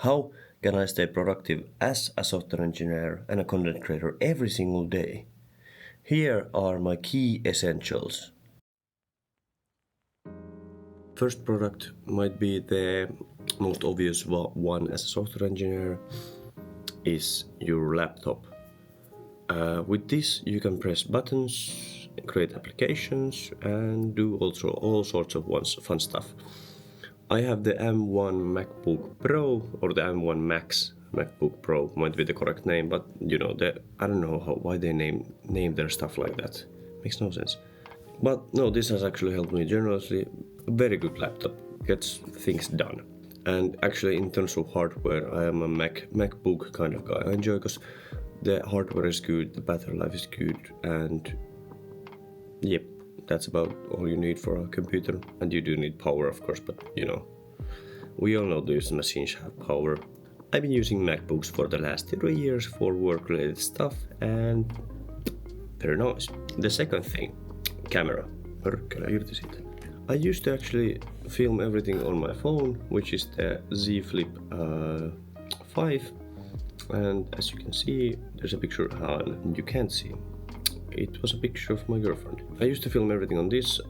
How can I stay productive as a software engineer and a content creator every single day? Here are my key essentials. First product might be the most obvious one as a software engineer is your laptop. With this you can press buttons, create applications and do also all sorts of fun stuff. I have the M1 MacBook Pro, or the M1 Max MacBook Pro might be the correct name, but you know, I don't know why they name their stuff like that. Makes no sense. But no, this has actually helped me generously. A very good laptop, gets things done. And actually in terms of hardware, I am a MacBook kind of guy. I enjoy because the hardware is good, the battery life is good, and yep, that's about all you need for a computer. And you do need power, of course, but you know, we all know these machines have power. I've been using MacBooks for the last 3 years for work-related stuff, and very nice. The second thing, camera. I used to actually film everything on my phone, which is the Z Flip 5, and as you can see, there's a picture, you can't see. It was a picture of my girlfriend. I used to film everything on this,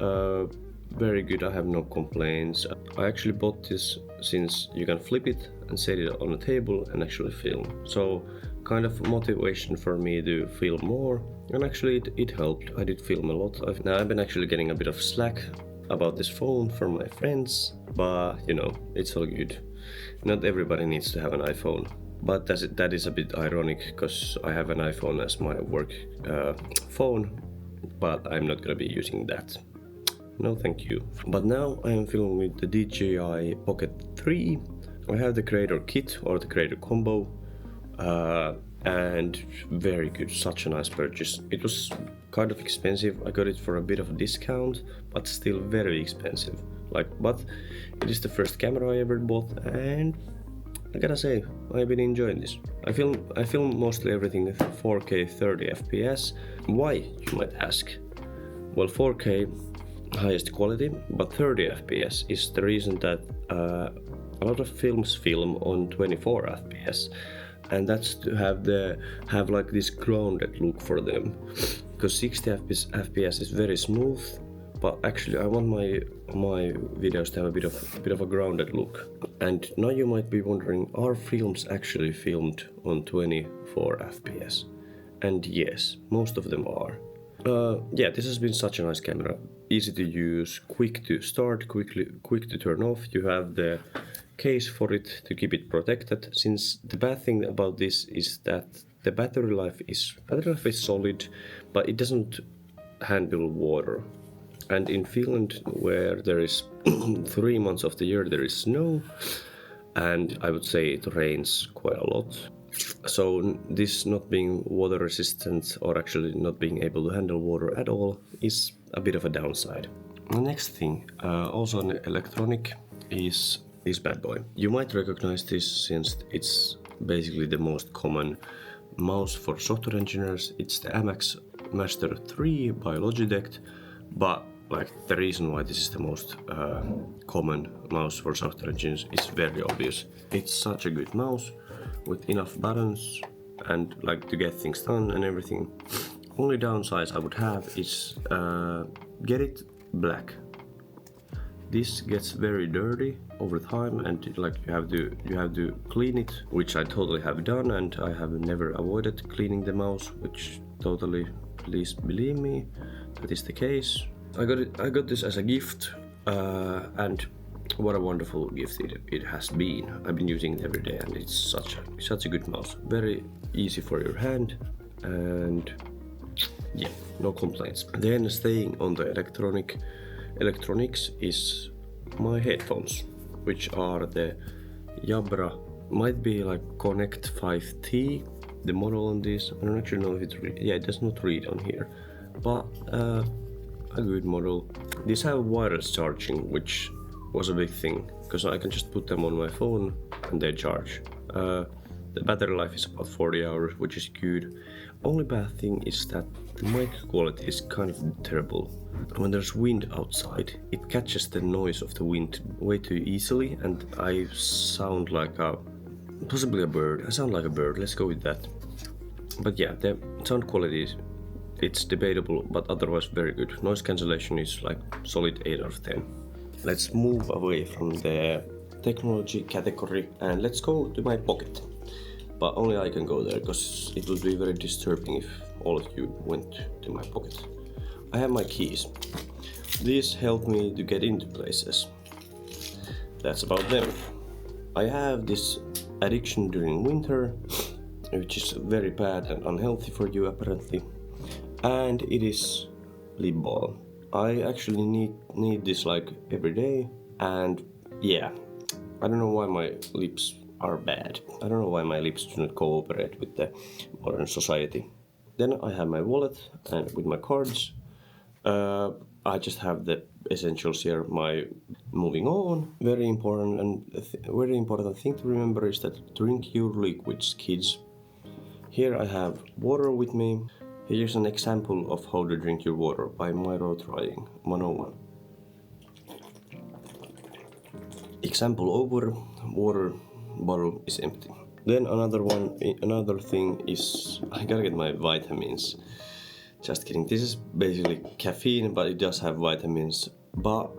very good, I have no complaints. I actually bought this since you can flip it and set it on a table and actually film. So kind of motivation for me to film more, and actually it helped. I did film a lot. Now I've been actually getting a bit of slack about this phone from my friends, but you know, it's all good. Not everybody needs to have an iPhone. But that is a bit ironic, because I have an iPhone as my work phone, but I'm not gonna be using that. No thank you. But now I am filming with the DJI Pocket 3. I have the creator kit or the creator combo, and very good, such a nice purchase. It was kind of expensive, I got it for a bit of a discount, but still very expensive. But it is the first camera I ever bought, and I gotta say, I've been enjoying this. I film mostly everything at 4K 30 FPS. Why, you might ask? Well, 4K highest quality, but 30 FPS is the reason that a lot of films film on 24 FPS, and that's to have like this grounded look for them, because 60 FPS is very smooth, but actually I want my videos to have a bit of a grounded look. And now you might be wondering, are films actually filmed on 24 FPS? And yes, most of them are. Yeah, this has been such a nice camera. Easy to use, quick to start, quick to turn off. You have the case for it to keep it protected. Since the bad thing about this is that the battery life is solid, but it doesn't handle water. And in Finland, where there is 3 months of the year there is snow, and I would say it rains quite a lot. So this not being water resistant, or actually not being able to handle water at all, is a bit of a downside. The next thing, also an electronic, is this bad boy. You might recognize this since it's basically the most common mouse for software engineers. It's the MX Master 3 by Logitech, but like the reason why this is the most common mouse for software engineers is very obvious. It's such a good mouse with enough buttons and like to get things done and everything. Only downside I would have is get it black. This gets very dirty over time, and like you have to clean it, which I totally have done, and I have never avoided cleaning the mouse, which totally, please believe me, that is the case. I got this as a gift, and what a wonderful gift it has been. I've been using it every day, and it's such a good mouse. Very easy for your hand, and yeah, no complaints. Then staying on the electronics is my headphones, which are the Jabra, might be like Connect 5T, the model on this. I don't actually know if it does not read on here, but a good model. These have wireless charging, which was a big thing, because I can just put them on my phone and they charge. The battery life is about 40 hours, which is good. Only bad thing is that the mic quality is kind of terrible. When there's wind outside, it catches the noise of the wind way too easily, and I sound like a Possibly a bird. I sound like a bird, let's go with that. But yeah, the sound quality is, it's debatable, but otherwise very good. Noise cancellation is like solid 8 out of 10. Let's move away from the technology category and let's go to my pocket. But only I can go there, because it would be very disturbing if all of you went to my pocket. I have my keys. These help me to get into places. That's about them. I have this addiction during winter, which is very bad and unhealthy for you apparently, and it is lip balm. I actually need this like every day, and yeah, I don't know why my lips are bad. I don't know why my lips do not cooperate with the modern society. Then I have my wallet and with my cards. I just have the essentials here. My moving on. Very important and very important thing to remember is that drink your liquids, kids. Here I have water with me. Here's an example of how to drink your water by Mirotrying 101. Example over, water bottle is empty. Then another thing is I gotta get my vitamins. Just kidding, this is basically caffeine, but it does have vitamins. But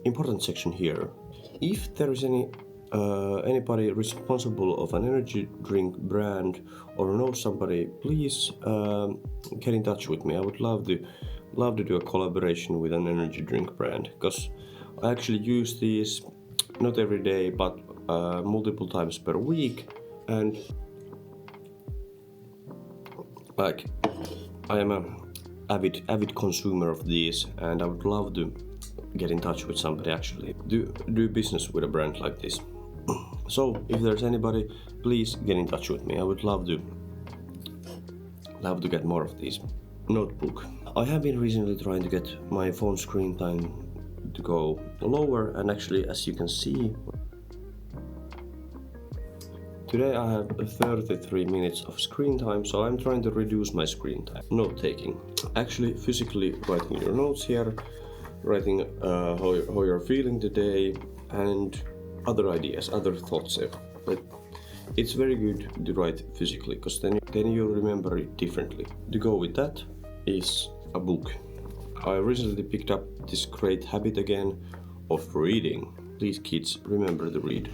important section here. If there is anybody responsible of an energy drink brand or knows somebody, please get in touch with me. I would love to do a collaboration with an energy drink brand, because I actually use these not every day but multiple times per week, and like I am an avid consumer of these, and I would love to get in touch with somebody actually do business with a brand like this. So if there's anybody, please get in touch with me. I would love to get more of these. Notebook. I have been recently trying to get my phone screen time to go lower, and actually, as you can see, today I have 33 minutes of screen time, so I'm trying to reduce my screen time. Note taking. Actually physically writing your notes here, writing how you're feeling today, and other ideas, other thoughts. But it's very good to write physically, because then you remember it differently. To go with that is a book. I recently picked up this great habit again of reading. Please kids, remember to read.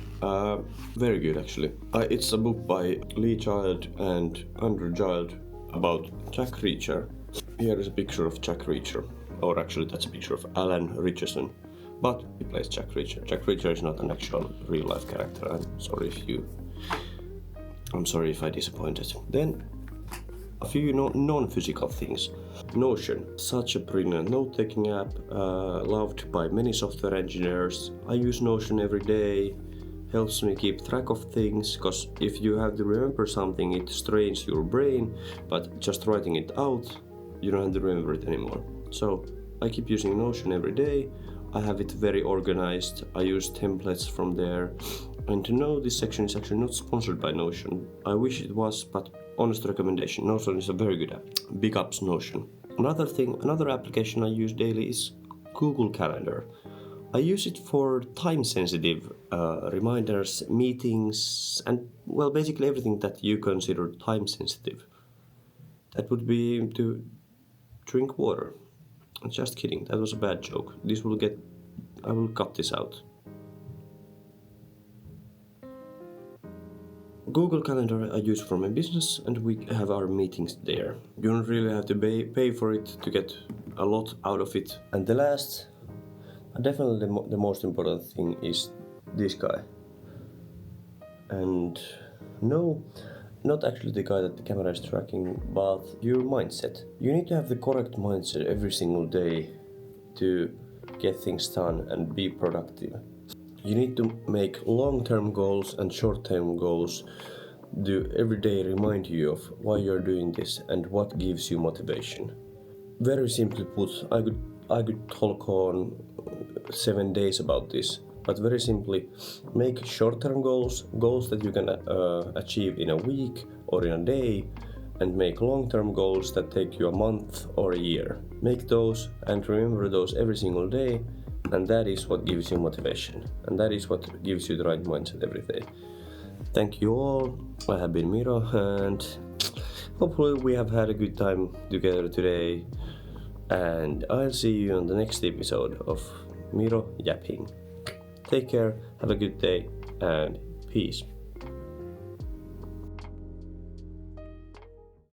Very good actually. It's a book by Lee Child and Andrew Child about Jack Reacher. Here is a picture of Jack Reacher, or actually that's a picture of Alan Richardson, but he plays Jack Reacher. Jack Reacher is not an actual real life character. I'm sorry if I disappointed. Then a few non-physical things. Notion, such a brilliant note-taking app, loved by many software engineers. I use Notion every day. Helps me keep track of things, because if you have to remember something, it strains your brain, but just writing it out, you don't have to remember it anymore. So I keep using Notion every day. I have it very organized. I use templates from there. And to know, this section is actually not sponsored by Notion. I wish it was, but honest recommendation. Notion is a very good app. Big ups Notion. Another application I use daily is Google Calendar. I use it for time-sensitive reminders, meetings, and well, basically everything that you consider time-sensitive. That would be to drink water. Just kidding, that was a bad joke. I will cut this out. Google Calendar I use for my business, and we have our meetings there. You don't really have to pay for it to get a lot out of it. And the last, definitely the most important thing is this guy. And no, not actually the guy that the camera is tracking, but your mindset. You need to have the correct mindset every single day to get things done and be productive. You need to make long-term goals and short-term goals. Do every day remind you of why you're doing this and what gives you motivation. Very simply put, I could talk on 7 days about this, but very simply, make short-term goals that you can achieve in a week or in a day, and make long-term goals that take you a month or a year. Make those and remember those every single day. And that is what gives you motivation, and that is what gives you the right mindset every day. Thank you all. I have been Miro, and hopefully we have had a good time together today. And I'll see you on the next episode of Miro Yapping. Take care, have a good day, and peace.